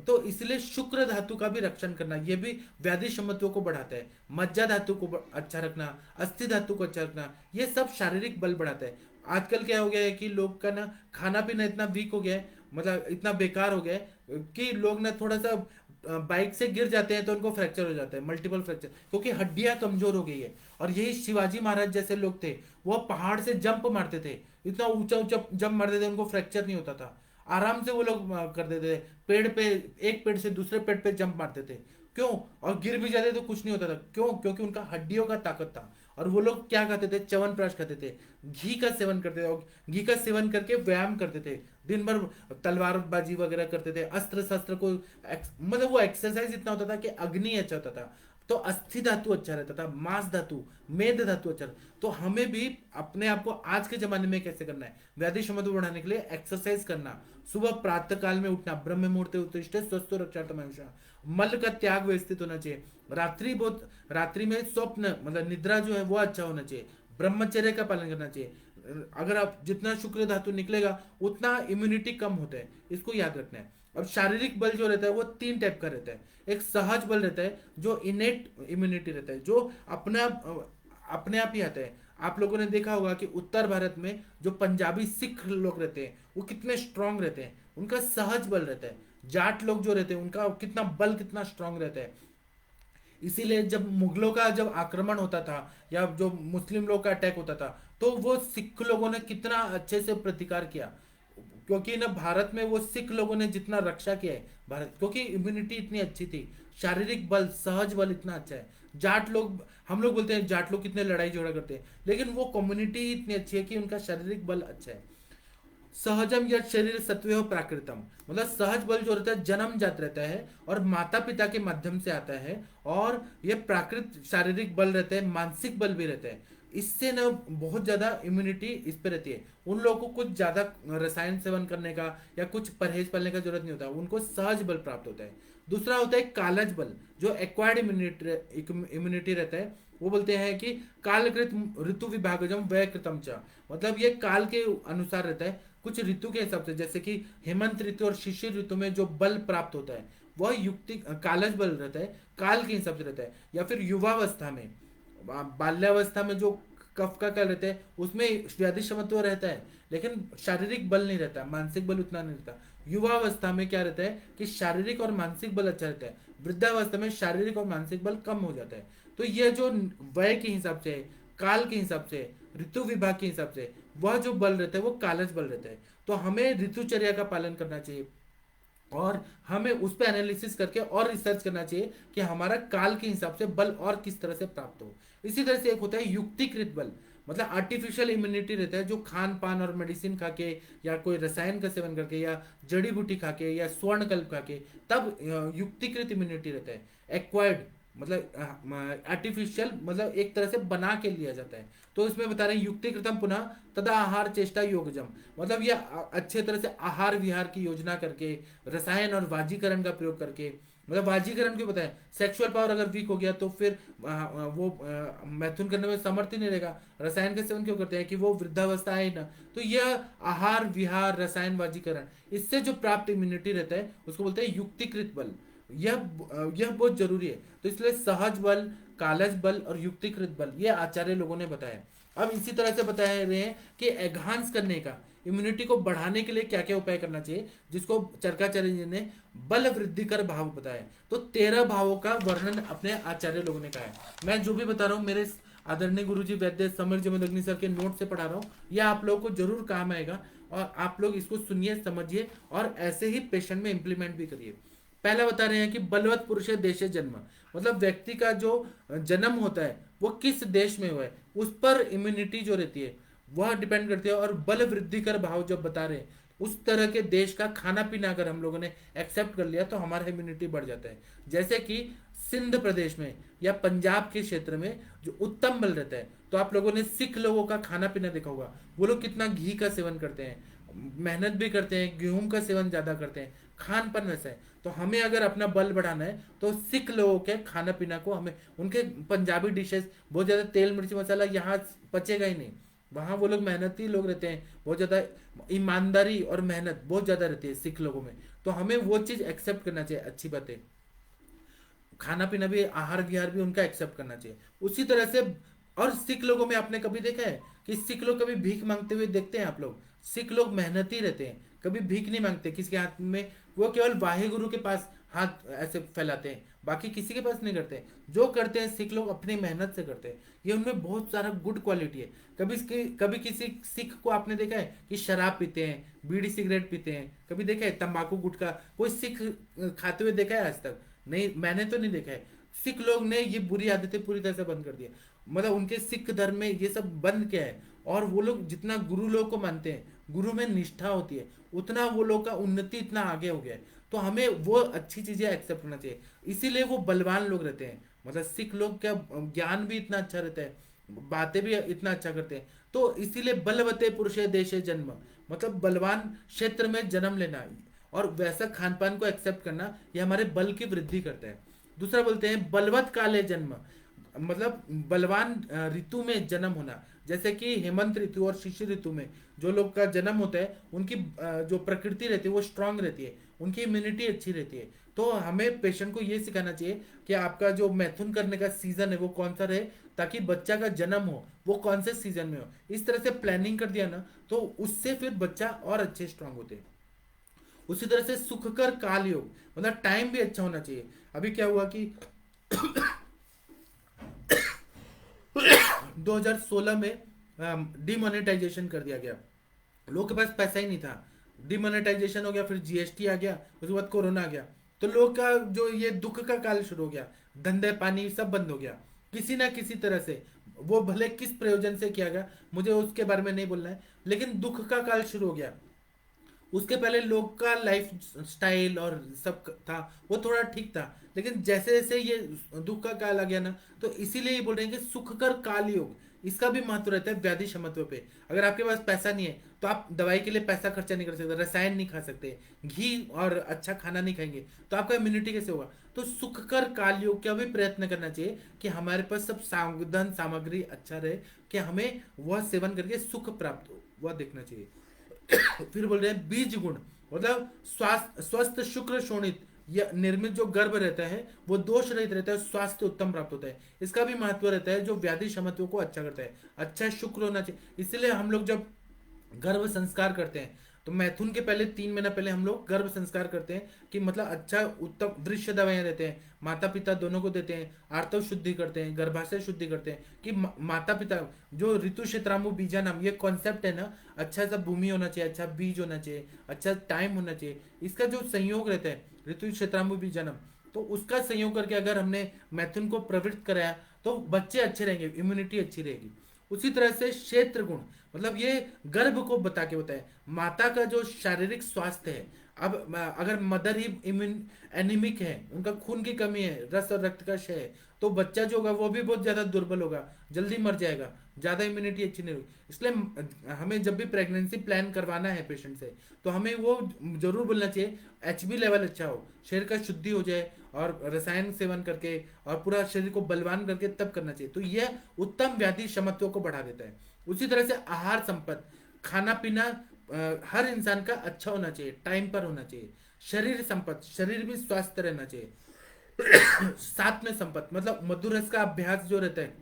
S1: तो इसलिए शुक्र धातु का भी रक्षण करना, ये भी व्याधि क्षमत्व को बढ़ाता है। मज्जा धातु को अच्छा रखना, अस्थि धातु को अच्छा रखना, ये सब शारीरिक बल बढ़ाता है। आजकल क्या हो गया है कि लोग का ना खाना पीना इतना वीक हो गया है, मतलब इतना बेकार हो गया है कि लोग ना थोड़ा सा बाइक से गिर जाते हैं तो उनको फ्रैक्चर हो जाता है, मल्टीपल फ्रैक्चर, क्योंकि हड्डियां कमजोर हो गई है। और यही शिवाजी महाराज जैसे लोग थे, वो पहाड़ से जंप मारते थे, इतना ऊंचा ऊंचा जंप मारते थे, उनको फ्रैक्चर नहीं होता था, आराम से वो लोग कर देते थे। पेड़ पे, एक पेड़ से दूसरे पेड़ पे जंप मारते थे, क्यों? और गिर भी जाते तो कुछ नहीं होता था, क्यों? क्योंकि उनका हड्डियों का ताकत था। और वो लोग क्या खाते थे, च्यवनप्राश खाते थे, घी का सेवन करते थे, और घी का सेवन करके व्यायाम करते थे, दिन भर तलवारबाजी वगैरह करते थे, अस्त्र शस्त्र को मतलब वो एक्सरसाइज इतना होता था कि अग्नि अच्छा होता था। तो अस्थि धातु अच्छा रहता था, मांस धातु, मेद धातु अच्छा। तो हमें भी अपने आप को आज के जमाने में कैसे करना है, व्याधि क्षमता बढ़ाने के लिए एक्सरसाइज करना, सुबह प्रातः काल में उठना, ब्रह्म मुहूर्ते उत्तिष्ठ स्वस्थ रक्षार्थम आयुषा, मल का त्याग व्यवस्थित होना चाहिए, रात्रि में स्वप्न मतलब निद्रा जो है वो अच्छा होना चाहिए, ब्रह्मचर्य का पालन करना चाहिए। अगर आप जितना शुक्र धातु निकलेगा उतना इम्यूनिटी कम होता है, इसको याद रखना है। और शारीरिक बल जो रहता है वो तीन टाइप का रहता है। एक सहज बल रहता है जो इनेट इम्यूनिटी रहता है, जो अपने आप ही आता है। आप लोगों ने देखा होगा कि उत्तर भारत में जो पंजाबी सिख लोग रहते हैं वो कितने स्ट्रांग रहते हैं, उनका सहज बल रहता है। जाट लोग जो रहते हैं उनका कितना बल, कितना स्ट्रांग रहता है। इसीलिए जब मुगलों का जब आक्रमण होता था या जो मुस्लिम लोग का अटैक होता था तो वो सिख लोगों ने कितना अच्छे से प्रतिकार किया, क्योंकि ना भारत में वो सिख लोगों ने जितना रक्षा किया है भारत, क्योंकि इम्यूनिटी इतनी अच्छी थी, शारीरिक बल सहज बल इतना अच्छा है। जाट लोग, हम लोग बोलते हैं जाट लोग कितने लड़ाई झगड़ा करते हैं, लेकिन वो कम्युनिटी ही इतनी अच्छी है कि उनका शारीरिक बल अच्छा है। सहजम या शरीर सत्व प्राकृतम, मतलब सहज बल जो रहता है जन्म जात रहता है और माता पिता के माध्यम से आता है, और ये प्राकृत शारीरिक बल रहता है, मानसिक बल भी रहता है। इससे ना बहुत ज्यादा इम्यूनिटी इस पे रहती है। उन लोगों को कुछ ज्यादा रसायन सेवन करने का या कुछ परहेज पालने का जरूरत नहीं होता, उनको सहज बल प्राप्त होता है। दूसरा होता है कालज बल, जो एक्वायर्ड इम्यूनिटी रहता है। वो बोलते हैं कि कालकृत ऋतु विभागजम व्यय कृतम च, मतलब ये काल के अनुसार रहता है, कुछ ऋतु के हिसाब से, जैसे कि हेमंत ऋतु और शिशिर ऋतु में जो बल प्राप्त होता है वह युक्ति कालज बल रहता है, काल के हिसाब से रहता है। या फिर युवावस्था में, बाल्यावस्था में जो कफ का कल रहता है उसमें व्याधि क्षमत्व रहता है, लेकिन शारीरिक बल नहीं रहता, मानसिक बल उतना नहीं रहता। युवावस्था में क्या रहता है कि शारीरिक और मानसिक बल अच्छा रहता है, वृद्धावस्था में शारीरिक और मानसिक बल कम हो जाता है। तो ये जो वय के हिसाब से, काल के हिसाब से, ऋतु विभाग के हिसाब से वह जो बल रहता है वो कालज बल रहता है। तो हमें ऋतुचर्या का पालन करना चाहिए और हमें उस पर एनालिसिस करके और रिसर्च करना चाहिए कि हमारा काल के हिसाब से बल और किस तरह से प्राप्त हो। इसी तरह से एक होता है युक्तिकृत बल, मतलब आर्टिफिशियल इम्यूनिटी रहता है जो खान पान और मेडिसिन खा के या कोई रसायन का सेवन करके या जड़ी बूटी खा के या स्वर्ण कल्प खा के तब युक्तिकृत इम्यूनिटी रहता है। एक्वायर्ड मतलब आर्टिफिशियल, मतलब एक तरह से बना के लिया जाता है। तो इसमें बता रहे हैं युक्तिकृतम पुनः तदा आहार चेष्टा योगजम, मतलब ये अच्छे तरह से आहार विहार की योजना करके, रसायन और वाजीकरण का प्रयोग करके, मतलब वाजीकरण क्यों बताएं, सेक्सुअल पावर अगर वीक हो गया तो फिर वो मैथुन करने में समर्थ ही नहीं रहेगा। रसायन का सेवन क्यों करते हैं कि वो वृद्धावस्था है ही ना। तो यह आहार विहार रसायन वाजीकरण, इससे जो प्राप्त इम्यूनिटी रहता है उसको बोलते हैं युक्तिकृत बल। यह बहुत जरूरी है। तो इसलिए सहज बल, कालज बल और युक्तिकृत बल ये आचार्य लोगों ने बताया। अब इसी तरह से बता रहे हैं कि एनहांस करने का, इम्यूनिटी को बढ़ाने के लिए क्या क्या उपाय करना चाहिए, जिसको चरकाचार्य जी ने बल वृद्धि कर भाव बताया। तो 13 भावों का वर्णन अपने आचार्य लोगों ने कहा है। मैं जो भी बता रहा हूँ मेरे आदरणीय गुरुजी वैद्य समीर जमदग्नि सर के नोट से पढ़ा रहा हूँ, यह आप लोगों को जरूर काम आएगा और आप लोग इसको सुनिए, समझिए और ऐसे ही पेशेंट में इंप्लीमेंट भी करिए। पहला बता रहे हैं कि बलवत पुरुष देशे जन्म, मतलब व्यक्ति का जो जन्म होता है वो किस देश में हुआ है उस पर इम्यूनिटी जो रहती है वह डिपेंड करती है। और बल वृद्धि कर भाव जब बता रहे हैं, उस तरह के देश का खाना पीना अगर हम लोगों ने एक्सेप्ट कर लिया तो हमारा इम्यूनिटी बढ़ जाता है। जैसे कि सिंध प्रदेश में या पंजाब के क्षेत्र में जो उत्तम बल रहता है, तो आप लोगों ने सिख लोगों का खाना पीना देखा होगा, वो लोग कितना घी का सेवन करते हैं, मेहनत भी करते हैं, गेहूं का सेवन ज्यादा करते हैं, खान पान वैसा है। तो हमें अगर अपना बल बढ़ाना है तो सिख लोगों के खाना पीना को हमें, उनके पंजाबी डिशेस बहुत ज्यादा तेल मिर्च मसाला यहाँ पचेगा ही नहीं, वहां वो लोग मेहनती लोग रहते हैं, बहुत ज्यादा ईमानदारी और मेहनत बहुत ज्यादा रहती है सिख लोगों में। तो हमें वो चीज एक्सेप्ट करना चाहिए, अच्छी बात है। खाना पीना भी, आहार विहार भी उनका एक्सेप्ट करना चाहिए उसी तरह से। और सिख लोगों में आपने कभी देखा है कि सिख लोग कभी भीख मांगते हुए देखते हैं आप लोग? सिख लोग मेहनती रहते हैं, कभी भीख नहीं मांगते किसी के हाथ में, वो केवल वाहे गुरु के पास हाथ ऐसे फैलाते हैं, बाकी किसी के पास नहीं करते। जो करते हैं सिख लोग अपनी मेहनत से करते हैं, ये उनमें बहुत सारा गुड क्वालिटी है। कभी किसी सिख को आपने देखा है कि शराब पीते हैं, बीड़ी सिगरेट पीते हैं? कभी देखा है तंबाकू गुटखा कोई सिख खाते हुए देखा है आज तक? नहीं, मैंने तो नहीं देखा है। सिख लोग ने ये बुरी आदतें पूरी तरह से बंद कर दी है, मतलब उनके सिख धर्म में ये सब बंद किया है। और वो लोग जितना गुरु लोग को मानते हैं, गुरु में निष्ठा होती है, उतना वो लोग का उन्नति इतना आगे हो गया है। तो हमें वो अच्छी चीजें एक्सेप्ट करना चाहिए, इसीलिए वो बलवान लोग रहते हैं। मतलब सिख लोग क्या, ज्ञान भी इतना अच्छा रहता है, बातें भी इतना अच्छा करते हैं। तो इसीलिए बलवते पुरुषे देशे जन्म, मतलब बलवान क्षेत्र में जन्म लेना और वैसा खान पान को एक्सेप्ट करना, ये हमारे बल की वृद्धि करता है। दूसरा बोलते हैं बलवत काले जन्म, मतलब बलवान ऋतु में जन्म होना। जैसे कि हेमंत ऋतु और शिशिर ऋतु में जो लोग का जन्म होता है उनकी जो प्रकृति रहती है वो स्ट्रांग रहती है, उनकी इम्यूनिटी अच्छी रहती है। तो हमें पेशेंट को ये सिखाना चाहिए कि आपका जो मैथुन करने का सीजन है वो कौन सा रहे, ताकि बच्चा का जन्म हो वो कौन से सीजन में हो। इस तरह से प्लानिंग कर दिया ना तो उससे फिर बच्चा और अच्छे स्ट्रांग होते हैं। उसी तरह से सुखकर काल योग, मतलब टाइम भी अच्छा होना चाहिए। अभी क्या हुआ कि 2016 में डिमोनेटाइजेशन कर दिया गया, लोगों के पास पैसा ही नहीं था, डिमोनेटाइजेशन हो गया, फिर जीएसटी आ गया, उसके बाद कोरोना आ गया, तो लोग का जो ये दुख का काल शुरू हो गया, धंधे पानी सब बंद हो गया किसी ना किसी तरह से। वो भले किस प्रयोजन से किया गया मुझे उसके बारे में नहीं बोलना है, लेकिन दुख का काल शुरू हो गया। उसके पहले लोग का लाइफ स्टाइल और सब था वो थोड़ा ठीक था, लेकिन जैसे जैसे ये दुख का काल आ गया ना, तो इसीलिए ये बोल रहे हैं कि सुखकर काल योग, इसका भी महत्व रहता है व्याधि क्षमत्व पे। अगर आपके पास पैसा नहीं है तो आप दवाई के लिए पैसा खर्चा नहीं कर सकते, रसायन नहीं खा सकते, घी और अच्छा खाना नहीं खाएंगे, तो आपका इम्यूनिटी कैसे होगा? तो सुखकर काल योग का भी प्रयत्न करना चाहिए कि हमारे पास सब साधन सामग्री अच्छा रहे, कि हमें वह सेवन करके सुख प्राप्त हो, वह देखना चाहिए। फिर बोल रहे हैं बीज गुण, मतलब स्वास्थ्य स्वस्थ शुक्र शोणित या निर्मित जो गर्भ रहता है वो दोष रहित रहता है, स्वास्थ्य उत्तम प्राप्त होता है, इसका भी महत्व रहता है जो व्याधि क्षमत्व को अच्छा करता है। अच्छा शुक्र होना चाहिए, इसलिए हम लोग जब गर्भ संस्कार करते हैं तो मैथुन के पहले 3 महीना पहले हम लोग गर्भ संस्कार करते हैं, कि मतलब अच्छा उत्तम दृश्य दवाइयां देते हैं, माता पिता दोनों को देते हैं, आर्तव शुद्धि करते हैं, गर्भाशय शुद्धि करते हैं, कि माता पिता जो ऋतु क्षेत्रामु बीजा नाम ये कॉन्सेप्ट है ना, अच्छा सा भूमि होना चाहिए, अच्छा बीज होना चाहिए, अच्छा टाइम होना चाहिए, इसका जो संयोग रहता है ऋतु क्षेत्रामु बीजा नाम, तो उसका संयोग करके अगर हमने मैथुन को प्रवृत्त कराया तो बच्चे अच्छे रहेंगे, इम्यूनिटी अच्छी रहेगी। उसी तरह से क्षेत्र गुण, मतलब ये गर्भ को बता के बताए माता का जो शारीरिक स्वास्थ्य है। अब अगर मदर ही इम्यून एनीमिक है, उनका खून की कमी है, रस और रक्त का क्षय है, तो बच्चा जो होगा वो भी बहुत ज्यादा दुर्बल होगा, जल्दी मर जाएगा, ज्यादा इम्यूनिटी अच्छी नहीं होगी। इसलिए हमें जब भी प्रेगनेंसी प्लान करवाना है पेशेंट से, तो हमें वो जरूर बोलना चाहिए एचबी लेवल अच्छा हो, शरीर का शुद्धि हो जाए, और रसायन सेवन करके और पूरा शरीर को बलवान करके तब करना चाहिए, तो यह उत्तम व्याधि क्षमत्व को बढ़ा देता है। उसी तरह से आहार संपत्ति, खाना पीना हर इंसान का अच्छा होना चाहिए, टाइम पर होना चाहिए। शरीर संपत्ति, शरीर भी स्वस्थ रहना चाहिए। साथ में संपत्ति मतलब मधुर रस का अभ्यास जो रहता है,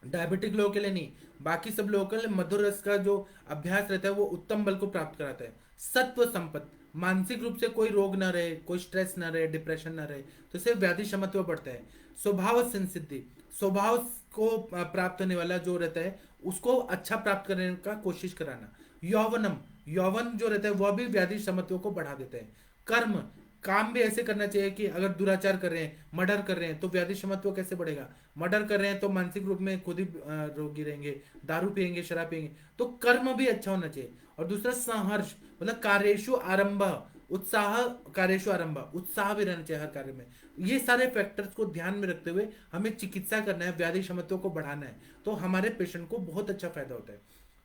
S1: डायबिटिक लोगों के लिए नहीं, बाकी सब लोगों के लिए मधुर रस का जो अभ्यास रहता है वो उत्तम बल को प्राप्त कराता है। सत्व संपत्ति, मानसिक रूप से कोई रोग ना रहे, कोई स्ट्रेस ना रहे, डिप्रेशन ना रहे, तो इससे व्याधि क्षमत्व बढ़ता है। स्वभाव संसिद्धि, स्वभाव को प्राप्त होने वाला जो रहता है उसको अच्छा प्राप्त करने का कोशिश कराना। यौवनम, यौवन जो रहता है वह भी व्याधि क्षमत्व को बढ़ा देता है। कर्म, काम भी ऐसे करना चाहिए कि अगर दुराचार कर रहे हैं, मर्डर कर रहे हैं, तो व्याधि क्षमत्व कैसे बढ़ेगा? मर्डर कर रहे हैं तो मानसिक रूप में खुद ही रोगी रहेंगे, दारू पियेंगे, शराब पियेंगे, तो कर्म भी अच्छा होना चाहिए। और दूसरा संहर्ष, मतलब कार्येषु आरंभ, उत्साह, कार्येषु आरंभ, उत्साह भी रहना चाहिए हर कार्य में। ये सारे फैक्टर्स को ध्यान में रखते हुए हमें चिकित्सा करना है, व्याधि क्षमत्व को बढ़ाना है, तो हमारे पेशेंट को बहुत अच्छा फायदा होता है।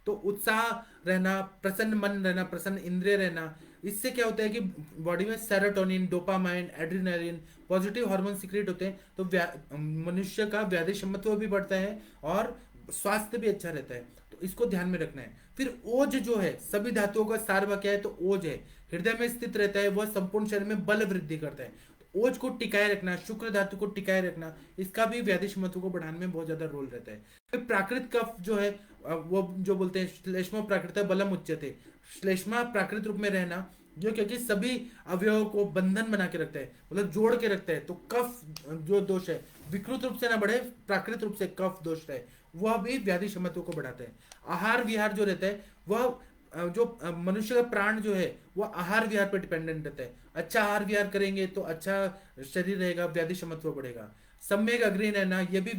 S1: तो उत्साह रहना, प्रसन्न मन रहना, प्रसन्न इंद्रिय रहना, इससे क्या होता है कि बॉडी में serotonin, dopamine, adrenaline, positive hormone secrete होते हैं, तो मनुष्य का व्याधि क्षमत्व भी बढ़ता है और स्वास्थ्य भी अच्छा रहता है, तो इसको ध्यान में रखना है। फिर ओज जो है, सभी धातुओं का सार क्या है? तो ओज है, हृदय में स्थित रहता है, वह संपूर्ण शरीर में बल वृद्धि करता है, तो ओज को टिकाए रखना, शुक्र धातु को टिकाए रखना, इसका भी व्याधि क्षमत्व को बढ़ाने में बहुत ज्यादा रोल रहता है। फिर प्राकृत कफ जो है, वो जो बोलते हैं श्लेष्मा प्राकृत बलम उच्यते, श्लेष्मा प्राकृत रूप में रहना, जो क्योंकि सभी अवयवों को बंधन बना के रखता है, मतलब जोड़ के रखता है, तो कफ जो दोष है विकृत रूप से ना बढ़े, प्राकृत रूप से कफ दोष है, वह भी व्याधि क्षमत्व को बढ़ाता है। आहार विहार जो रहता है वह जो मनुष्य का प्राण जो है वह आहार विहार पर डिपेंडेंट रहता है, अच्छा आहार विहार करेंगे तो अच्छा शरीर रहेगा, व्याधि क्षमत्व बढ़ेगा। सम्यक अग्नि रहना, यह भी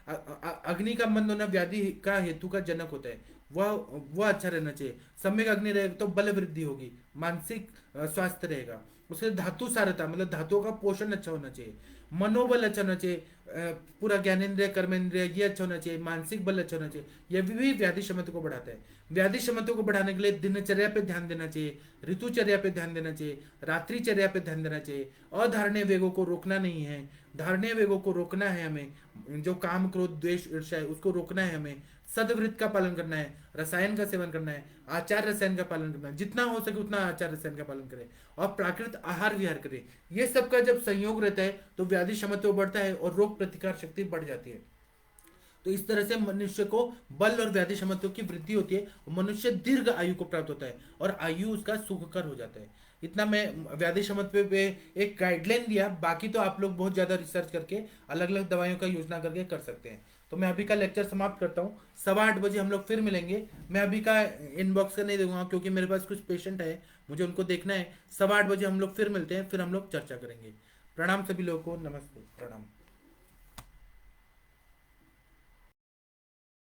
S1: अग्नि का मंद होना व्याधि का हेतु का जनक होता है, वह अच्छा रहना चाहिए। सम्यक अग्नि रहेगा तो बल वृद्धि होगी, मानसिक स्वास्थ्य रहेगा। उसके धातु सारता, मतलब धातुओं का पोषण अच्छा होना चाहिए, मनोबल अच्छा होना चाहिए, पूरा ज्ञानेन्द्रिय कर्मेंद्रिय ये अच्छा होना चाहिए, मानसिक बल अच्छा होना चाहिए, यह भी व्याधि क्षमता को बढ़ाता है। व्याधि क्षमता को बढ़ाने के लिए दिनचर्या पे ध्यान देना चाहिए, ऋतुचर्या पे ध्यान देना चाहिए, रात्रिचर्या पे ध्यान देना चाहिए। अधारणीय वेगों को रोकना नहीं है, धारणीय वेगों को रोकना है हमें, जो काम क्रोध द्वेष ईर्ष्या है उसको रोकना है हमें, सदवृत्त का पालन करना है, रसायन का सेवन करना है, आचार रसायन का पालन करना है, जितना हो सके उतना आचार रसायन का पालन करें, और प्राकृत आहार विहार करें। ये सब का जब संयोग रहता है तो व्याधि क्षमता बढ़ता है और रोग प्रतिकार शक्ति बढ़ जाती है। तो इस तरह से मनुष्य को बल और व्याधि क्षमता की वृद्धि होती है, मनुष्य दीर्घ आयु को प्राप्त होता है और आयु उसका सुखकर हो जाता है। इतना मैं व्याधि क्षमत्व पे एक गाइडलाइन दिया, बाकी तो आप लोग बहुत ज्यादा रिसर्च करके अलग अलग दवाइयों का योजना करके कर सकते हैं। तो मैं अभी का लेक्चर समाप्त करता हूँ, 8:15 बजे हम लोग फिर मिलेंगे। मैं अभी का इनबॉक्स का नहीं दूंगा क्योंकि मेरे पास कुछ पेशेंट है, मुझे उनको देखना है। 8:15 बजे हम लोग फिर मिलते हैं, फिर हम लोग चर्चा करेंगे। प्रणाम सभी लोगों को, नमस्ते, प्रणाम।